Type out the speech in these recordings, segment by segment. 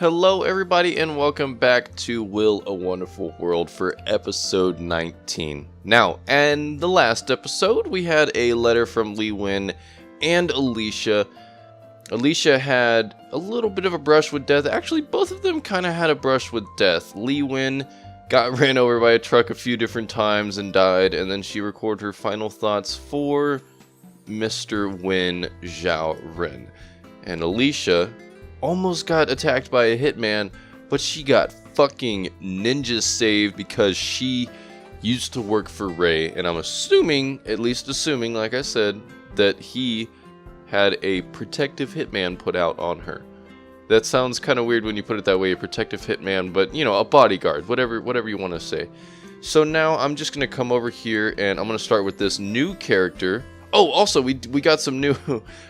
Hello everybody and welcome back to Will a Wonderful World for episode 19. Now, in the last episode, we had a letter from Lee Win and Alicia. Alicia had a little bit of a brush with death. Actually, both of them kind of had a brush with death. Lee Win got ran over by a truck a few different times and died, and then she recorded her final thoughts for Mr. Win Zhao Ren. And Alicia almost got attacked by a hitman, but she got fucking ninja saved because she used to work for Ray, and I'm assuming, at least assuming, like I said, that he had a protective hitman put out on her. That sounds kind of weird when you put it that way, a protective hitman, but you know, a bodyguard, whatever you want to say. So now I'm just going to come over here and I'm going to start with this new character. Oh, also we got some new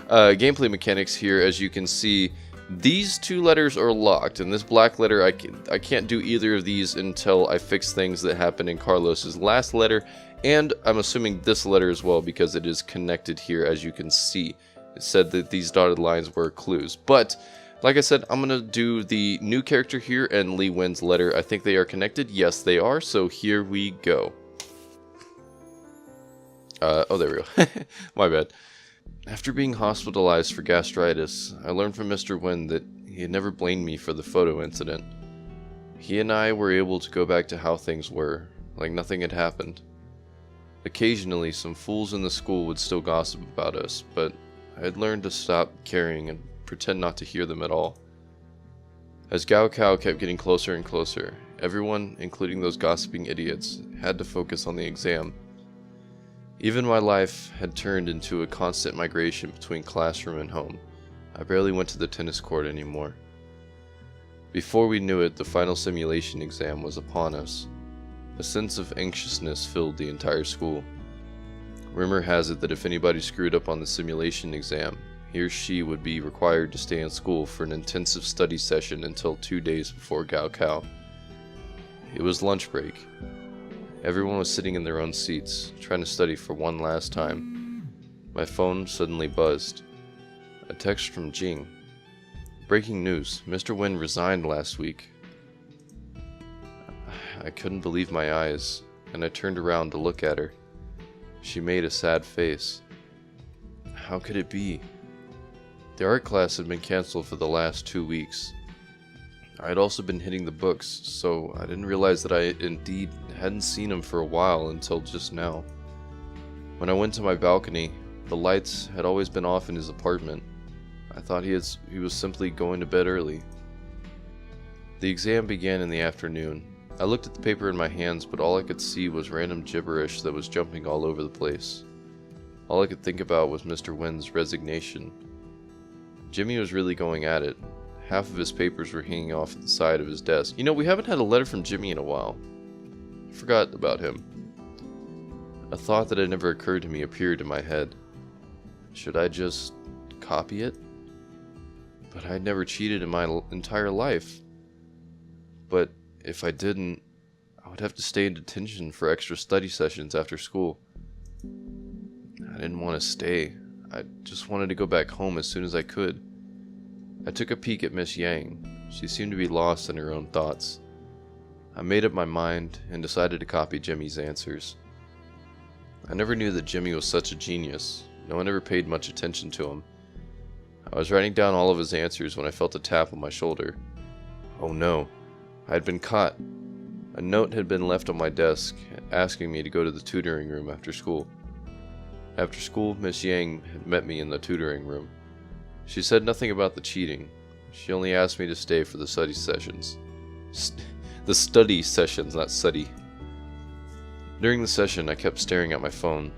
gameplay mechanics here. As you can see, these two letters are locked, and this black letter, I can't do either of these until I fix things that happened in Carlos's last letter, and I'm assuming this letter as well because it is connected here. As you can see, it said that these dotted lines were clues, but like I said, I'm gonna do the new character here and Lee Win's letter. I think they are connected. Yes, they are, so here we go. Oh, there we go. My bad. After being hospitalized for gastritis, I learned from Mr. Win that he had never blamed me for the photo incident. He and I were able to go back to how things were, like nothing had happened. Occasionally, some fools in the school would still gossip about us, but I had learned to stop caring and pretend not to hear them at all. As Gao Kao kept getting closer and closer, everyone, including those gossiping idiots, had to focus on the exam. Even my life had turned into a constant migration between classroom and home. I barely went to the tennis court anymore. Before we knew it, the final simulation exam was upon us. A sense of anxiousness filled the entire school. Rumor has it that if anybody screwed up on the simulation exam, he or she would be required to stay in school for an intensive study session until 2 days before Gao Kao. It was lunch break. Everyone was sitting in their own seats, trying to study for one last time. My phone suddenly buzzed. A text from Jing. Breaking news, Mr. Win resigned last week. I couldn't believe my eyes, and I turned around to look at her. She made a sad face. How could it be? The art class had been canceled for the last 2 weeks. I had also been hitting the books, so I didn't realize that I indeed hadn't seen him for a while until just now. When I went to my balcony, the lights had always been off in his apartment. I thought he was simply going to bed early. The exam began in the afternoon. I looked at the paper in my hands, but all I could see was random gibberish that was jumping all over the place. All I could think about was Mr. Win's resignation. Jimmy was really going at it. Half of his papers were hanging off the side of his desk. You know, we haven't had a letter from Jimmy in a while. I forgot about him. A thought that had never occurred to me appeared in my head. Should I just copy it? But I'd never cheated in my entire life. But if I didn't, I would have to stay in detention for extra study sessions after school. I didn't want to stay. I just wanted to go back home as soon as I could. I took a peek at Miss Yang. She seemed to be lost in her own thoughts. I made up my mind and decided to copy Jimmy's answers. I never knew that Jimmy was such a genius. No one ever paid much attention to him. I was writing down all of his answers when I felt a tap on my shoulder. Oh no, I had been caught. A note had been left on my desk asking me to go to the tutoring room after school. After school, Miss Yang had met me in the tutoring room. She said nothing about the cheating. She only asked me to stay for the study sessions. The study sessions, not study. During the session, I kept staring at my phone,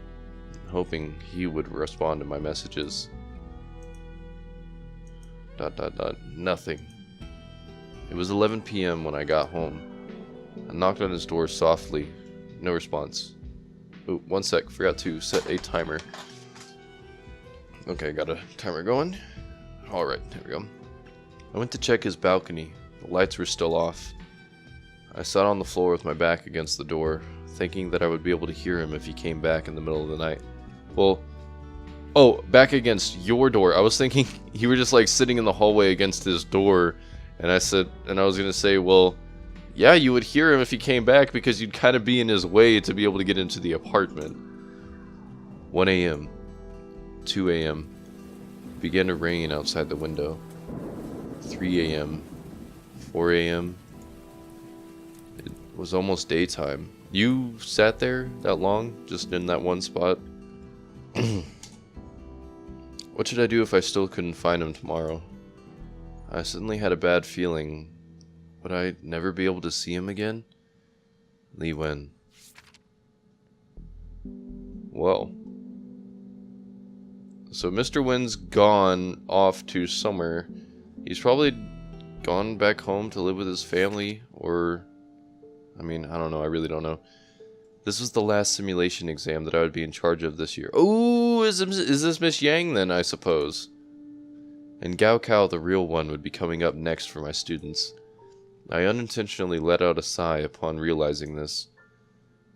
hoping he would respond to my messages. ... Nothing. It was 11 p.m. when I got home. I knocked on his door softly. No response. Oh, one sec. Forgot to set a timer. Okay, got a timer going. Alright, there we go. I went to check his balcony. The lights were still off. I sat on the floor with my back against the door, thinking that I would be able to hear him if he came back in the middle of the night. Well, oh, back against your door. I was thinking you were just like sitting in the hallway against his door And I said, and I was going to say, well, yeah, you would hear him if he came back because you'd kind of be in his way to be able to get into the apartment. 1 a.m., 2 a.m., began to rain outside the window. 3 a.m., 4 a.m., it was almost daytime. You sat there that long, just in that one spot? What should I do if I still couldn't find him tomorrow? I suddenly had a bad feeling. Would I never be able to see him again? Lee Wen. Well. So Mr. Wen's gone off to somewhere. He's probably gone back home to live with his family, or... I mean, I don't know. I really don't know. This was the last simulation exam that I would be in charge of this year. Oh, is this Miss Yang then, I suppose? And Gao Kao, the real one, would be coming up next for my students. I unintentionally let out a sigh upon realizing this.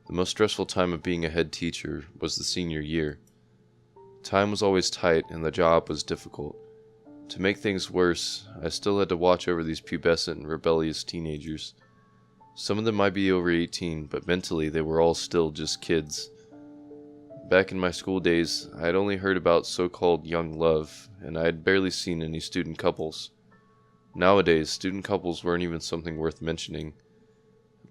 The most stressful time of being a head teacher was the senior year. Time was always tight and the job was difficult. To make things worse, I still had to watch over these pubescent and rebellious teenagers. Some of them might be over 18, but mentally they were all still just kids. Back in my school days, I had only heard about so-called young love, and I had barely seen any student couples. Nowadays, student couples weren't even something worth mentioning.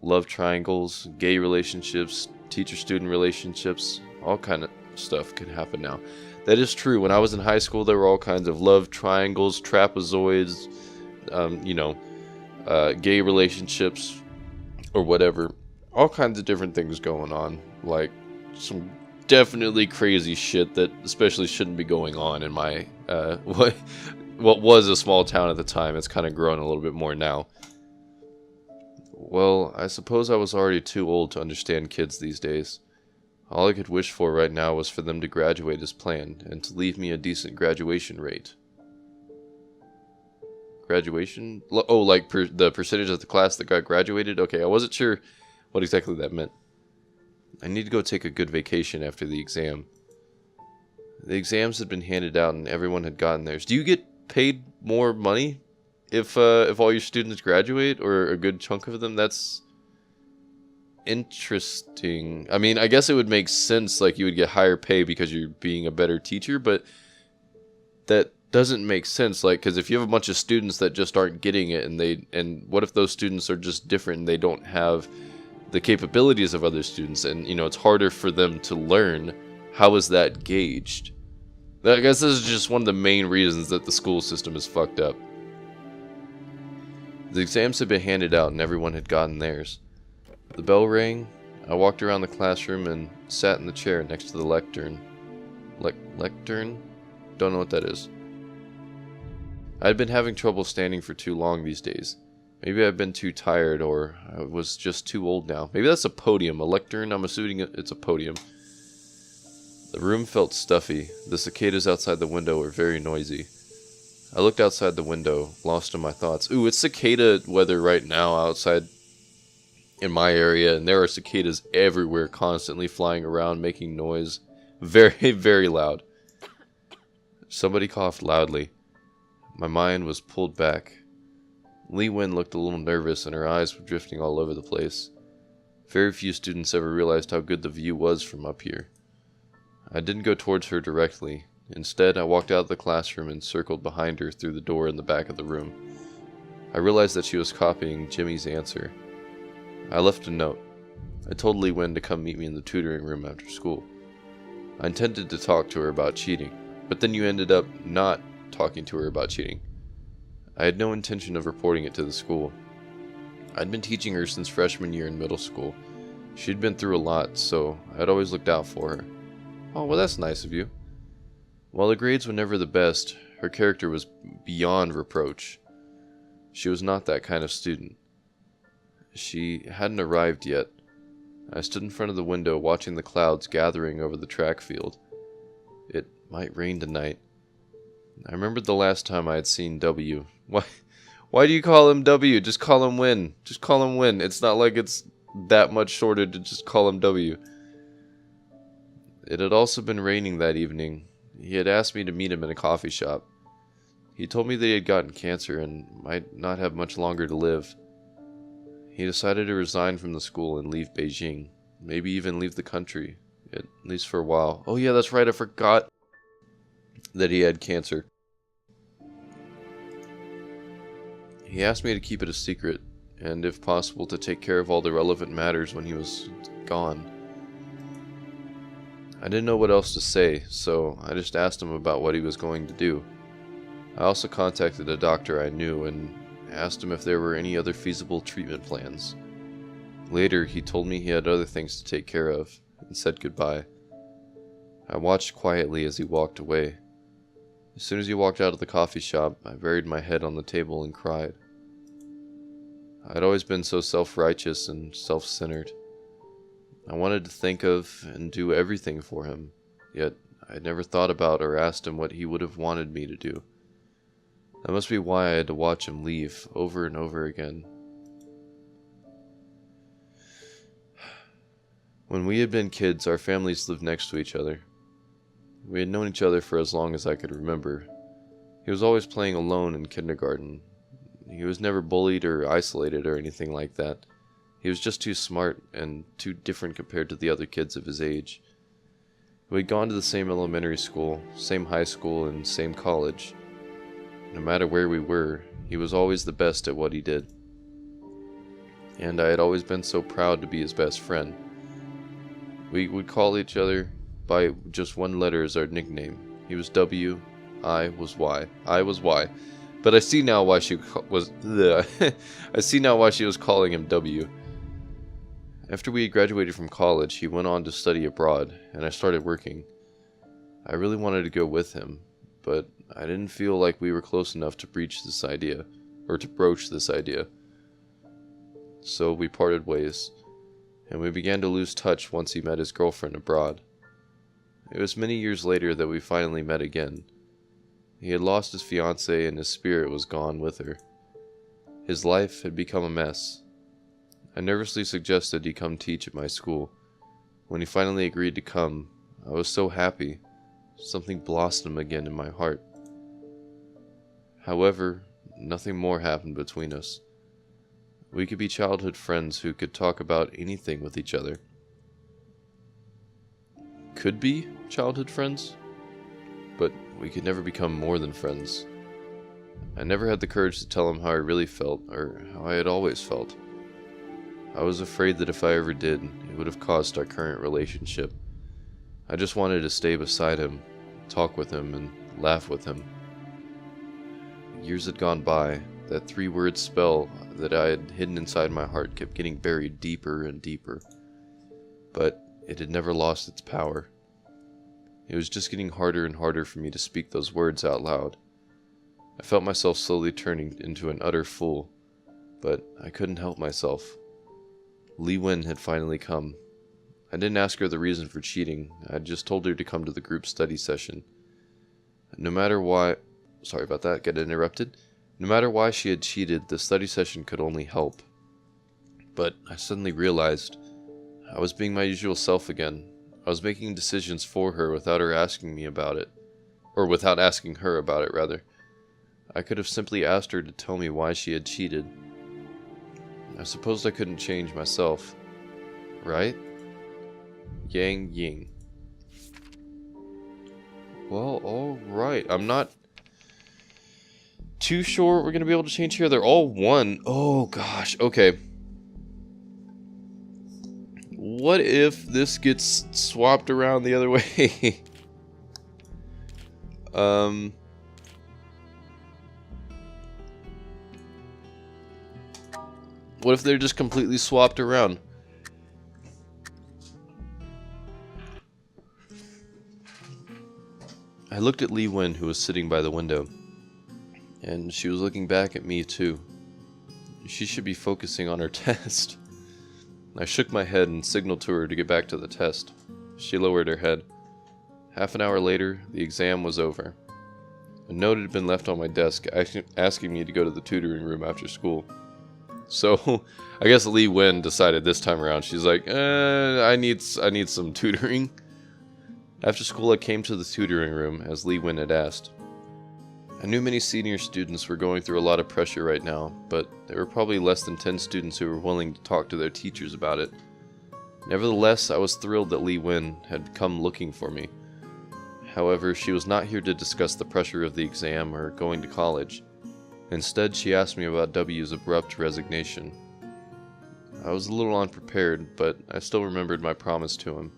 Love triangles, gay relationships, teacher-student relationships, all kind of stuff could happen now. That is true. When I was in high school, there were all kinds of love triangles, trapezoids, gay relationships, or whatever. All kinds of different things going on. Like, some definitely crazy shit that especially shouldn't be going on in my, what was a small town at the time. It's kind of grown a little bit more now. Well, I suppose I was already too old to understand kids these days. All I could wish for right now was for them to graduate as planned, and to leave me a decent graduation rate. Graduation? Oh, like the percentage of the class that got graduated? Okay, I wasn't sure what exactly that meant. I need to go take a good vacation after the exam. The exams had been handed out and everyone had gotten theirs. Do you get paid more money if all your students graduate, or a good chunk of them? That's interesting. I mean, I guess it would make sense, like you would get higher pay because you're being a better teacher, but that doesn't make sense, like, because if you have a bunch of students that just aren't getting it, and what if those students are just different and they don't have the capabilities of other students, and it's harder for them to learn? How is that gauged? I guess this is just one of the main reasons that the school system is fucked up. The exams had been handed out and everyone had gotten theirs. The bell rang. I walked around the classroom and sat in the chair next to the lectern. Lectern? Don't know what that is. I had been having trouble standing for too long these days. Maybe I've been too tired, or I was just too old now. Maybe that's a podium. A lectern, I'm assuming it's a podium. The room felt stuffy. The cicadas outside the window were very noisy. I looked outside the window, lost in my thoughts. Ooh, it's cicada weather right now outside in my area, and there are cicadas everywhere, constantly flying around, making noise. Very, very loud. Somebody coughed loudly. My mind was pulled back. Lee Wen looked a little nervous, and her eyes were drifting all over the place. Very few students ever realized how good the view was from up here. I didn't go towards her directly. Instead, I walked out of the classroom and circled behind her through the door in the back of the room. I realized that she was copying Jimmy's answer. I left a note. I told Lee Wen to come meet me in the tutoring room after school. I intended to talk to her about cheating, but then you ended up not talking to her about cheating. I had no intention of reporting it to the school. I'd been teaching her since freshman year in middle school. She'd been through a lot, so I'd always looked out for her. Oh, well, that's nice of you. While the grades were never the best, her character was beyond reproach. She was not that kind of student. She hadn't arrived yet. I stood in front of the window watching the clouds gathering over the track field. It might rain tonight. I remembered the last time I had seen W. Why do you call him W? Just call him Win. Just call him Win. It's not like it's that much shorter to just call him W. It had also been raining that evening. He had asked me to meet him in a coffee shop. He told me that he had gotten cancer and might not have much longer to live. He decided to resign from the school and leave Beijing, maybe even leave the country, at least for a while. Oh yeah, that's right, I forgot that he had cancer. He asked me to keep it a secret, and if possible to take care of all the relevant matters when he was gone. I didn't know what else to say, so I just asked him about what he was going to do. I also contacted a doctor I knew and asked him if there were any other feasible treatment plans. Later, he told me he had other things to take care of, and said goodbye. I watched quietly as he walked away. As soon as he walked out of the coffee shop, I buried my head on the table and cried. I'd always been so self-righteous and self-centered. I wanted to think of and do everything for him, yet I'd never thought about or asked him what he would have wanted me to do. That must be why I had to watch him leave over and over again. When we had been kids, our families lived next to each other. We had known each other for as long as I could remember. He was always playing alone in kindergarten. He was never bullied or isolated or anything like that. He was just too smart and too different compared to the other kids of his age. We had gone to the same elementary school, same high school, and same college. No matter where we were, he was always the best at what he did. And I had always been so proud to be his best friend. We would call each other by just one letter as our nickname. He was W, I was Y. I was Y. But I see now why she was I see now why she was calling him W. After we graduated from college, he went on to study abroad, and I started working. I really wanted to go with him, but I didn't feel like we were close enough to broach this idea. So we parted ways, and we began to lose touch once he met his girlfriend abroad. It was many years later that we finally met again. He had lost his fiancée and his spirit was gone with her. His life had become a mess. I nervously suggested he come teach at my school. When he finally agreed to come, I was so happy. Something blossomed again in my heart. However, nothing more happened between us. We could be childhood friends who could talk about anything with each other. Could be childhood friends, but we could never become more than friends. I never had the courage to tell him how I really felt, or how I had always felt. I was afraid that if I ever did, it would have caused our current relationship. I just wanted to stay beside him, talk with him, and laugh with him. Years had gone by. That three-word spell that I had hidden inside my heart kept getting buried deeper and deeper. But it had never lost its power. It was just getting harder and harder for me to speak those words out loud. I felt myself slowly turning into an utter fool, but I couldn't help myself. Li Wen had finally come. I didn't ask her the reason for cheating. I just told her to come to the group study session. No matter why... Sorry about that, get interrupted. No matter why she had cheated, the study session could only help. But I suddenly realized I was being my usual self again. I was making decisions for her without her asking me about it. Or without asking her about it, rather. I could have simply asked her to tell me why she had cheated. I supposed I couldn't change myself. Right? Yang Ying. Well, alright. I'm not too sure what we're going to be able to change here. They're all one. Oh, gosh. Okay. What if this gets swapped around the other way? What if they're just completely swapped around? I looked at Li Wen, who was sitting by the window, and she was looking back at me too. She should be focusing on her test. I shook my head and signaled to her to get back to the test. She lowered her head. Half an hour later, the exam was over. A note had been left on my desk asking me to go to the tutoring room after school. So, I guess Li Wen decided this time around. She's like, I need some tutoring. After school, I came to the tutoring room, as Li Wen had asked. I knew many senior students were going through a lot of pressure right now, but there were probably less than 10 students who were willing to talk to their teachers about it. Nevertheless, I was thrilled that Lee Win had come looking for me. However, she was not here to discuss the pressure of the exam or going to college. Instead, she asked me about W's abrupt resignation. I was a little unprepared, but I still remembered my promise to him.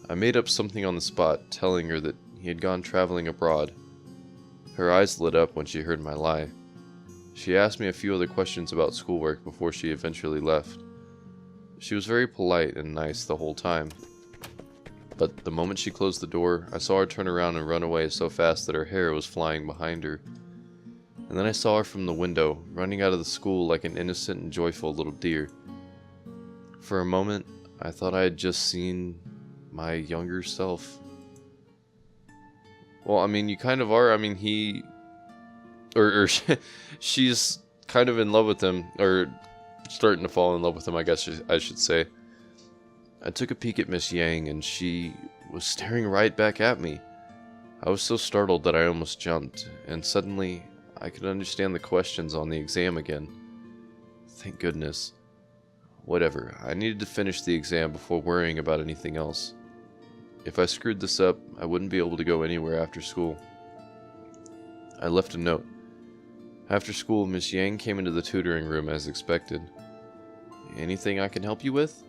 I made up something on the spot, telling her that he had gone traveling abroad. Her eyes lit up when she heard my lie. She asked me a few other questions about schoolwork before she eventually left. She was very polite and nice the whole time. But the moment she closed the door, I saw her turn around and run away so fast that her hair was flying behind her. And then I saw her from the window, running out of the school like an innocent and joyful little deer. For a moment, I thought I had just seen my younger self. Well, I mean, you kind of are. I mean, she's kind of in love with him, or starting to fall in love with him, I guess I should say. I took a peek at Miss Yang, and she was staring right back at me. I was so startled that I almost jumped, and suddenly I could understand the questions on the exam again. Thank goodness. Whatever, I needed to finish the exam before worrying about anything else. If I screwed this up, I wouldn't be able to go anywhere after school. I left a note. After school, Miss Yang came into the tutoring room as expected. Anything I can help you with?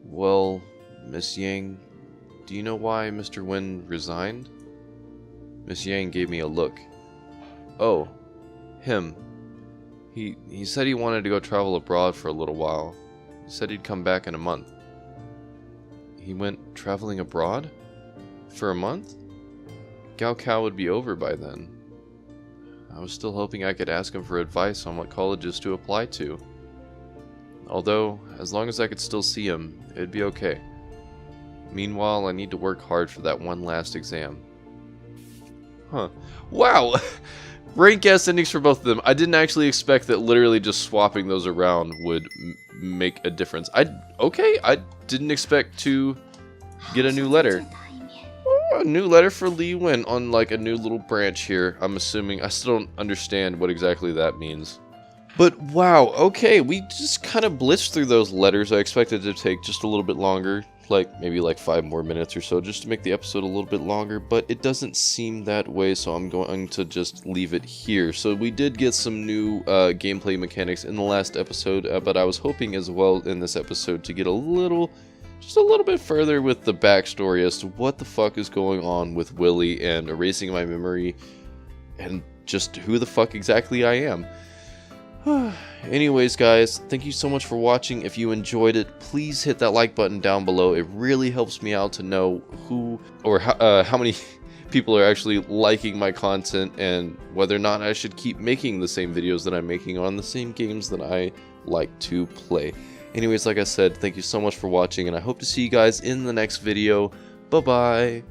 Well, Miss Yang, do you know why Mr. Win resigned? Miss Yang gave me a look. Oh, him. He said he wanted to go travel abroad for a little while. He said he'd come back in a month. He went traveling abroad? For a month? Gaokao would be over by then. I was still hoping I could ask him for advice on what colleges to apply to. Although, as long as I could still see him, it'd be okay. Meanwhile, I need to work hard for that one last exam. Huh. Wow! Rank S endings for both of them. I didn't actually expect that literally just swapping those around would make a difference. I didn't expect to get a new letter. Oh, a new letter for Lee Win on like a new little branch here. I'm assuming. I still don't understand what exactly that means. But wow, okay, we just kind of blitzed through those letters. I expected it to take just a little bit longer, like maybe like 5 more minutes or so, just to make the episode a little bit longer, but it doesn't seem that way, so I'm going to just leave it here. So we did get some new gameplay mechanics in the last episode, but I was hoping as well in this episode to get just a little bit further with the backstory as to what the fuck is going on with Willie and erasing my memory, and just who the fuck exactly I am. Anyways, guys, thank you so much for watching. If you enjoyed it, please hit that like button down below. It really helps me out to know who or how many people are actually liking my content, and whether or not I should keep making the same videos that I'm making on the same games that I like to play. Anyways, like I said, thank you so much for watching, and I hope to see you guys in the next video. Bye-bye.